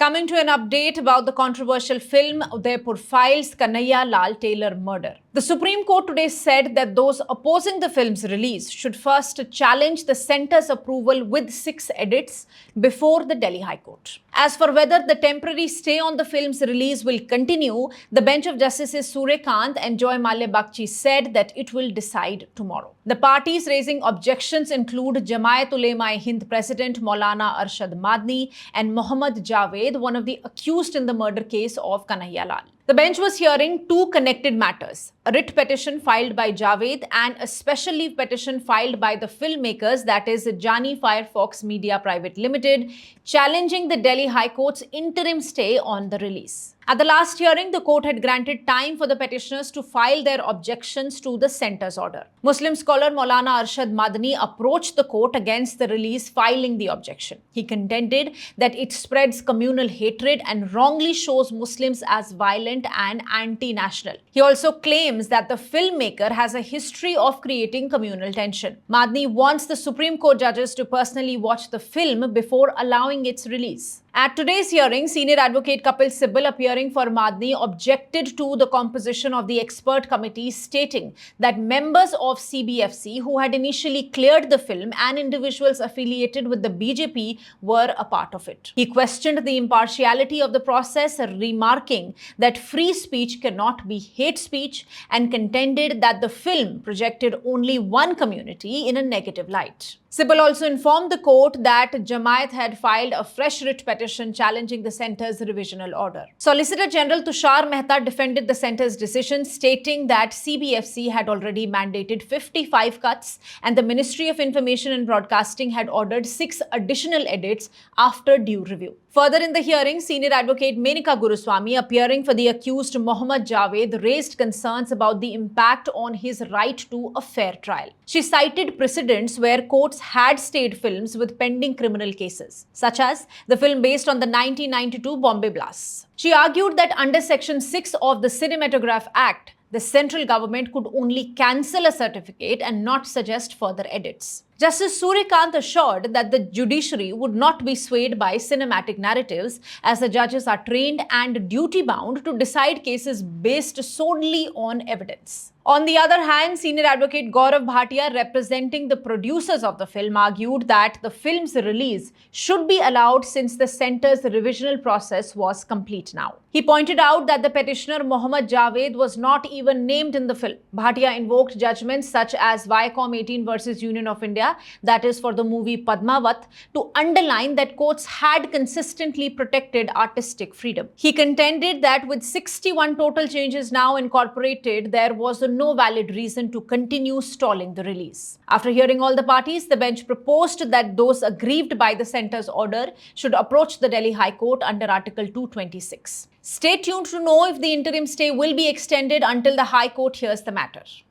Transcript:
Coming to an update about the controversial film Udaipur Files Kanhaiya Lal Taylor murder. The Supreme Court today said that those opposing the film's release should first challenge the centre's approval with 6 edits before the Delhi High Court. As for whether the temporary stay on the film's release will continue, the bench of Justices Suryakant and Joy Malia Bagchi said that it will decide tomorrow. The parties raising objections include Jamaat Ulema-e-Hind President Maulana Arshad Madni and Mohammad Javed, one of the accused in the murder case of Kanhaiya Lal. The bench was hearing 2 connected matters: a writ petition filed by Javed and a special leave petition filed by the filmmakers, that is Jani Firefox Media Private Limited, challenging the Delhi High Court's interim stay on the release. At the last hearing, the court had granted time for the petitioners to file their objections to the centre's order. Muslim scholar Maulana Arshad Madni approached the court against the release, filing the objection. He contended that it spreads communal hatred and wrongly shows Muslims as violent and anti-national. He also claims that the filmmaker has a history of creating communal tension. Madni wants the Supreme Court judges to personally watch the film before allowing its release. At today's hearing, senior advocate Kapil Sibal, appearing for Madni, objected to the composition of the expert committee, stating that members of CBFC who had initially cleared the film and individuals affiliated with the BJP were a part of it. He questioned the impartiality of the process, remarking that free speech cannot be hate speech, and contended that the film projected only one community in a negative light. Sibal also informed the court that Jamaat had filed a fresh writ petition challenging the centre's revisional order. Solicitor General Tushar Mehta defended the centre's decision, stating that CBFC had already mandated 55 cuts and the Ministry of Information and Broadcasting had ordered 6 additional edits after due review. Further in the hearing, senior advocate Menika Guruswamy, appearing for the accused Mohammad Javed, raised concerns about the impact on his right to a fair trial. She cited precedents where courts had stayed films with pending criminal cases, such as the film based on the 1992 Bombay blasts. She argued that under Section 6 of the Cinematograph Act, the central government could only cancel a certificate and not suggest further edits. Justice Suryakant assured that the judiciary would not be swayed by cinematic narratives, as the judges are trained and duty-bound to decide cases based solely on evidence. On the other hand, senior advocate Gaurav Bhatia, representing the producers of the film, argued that the film's release should be allowed since the centre's revisional process was complete now. He pointed out that the petitioner Mohammad Javed was not even named in the film. Bhatia invoked judgments such as Viacom 18 versus Union of India, that is for the movie Padmavat, to underline that courts had consistently protected artistic freedom. He contended that with 61 total changes now incorporated, there was no valid reason to continue stalling the release. After hearing all the parties, the bench proposed that those aggrieved by the centre's order should approach the Delhi High Court under Article 226. Stay tuned to know if the interim stay will be extended until the High Court hears the matter.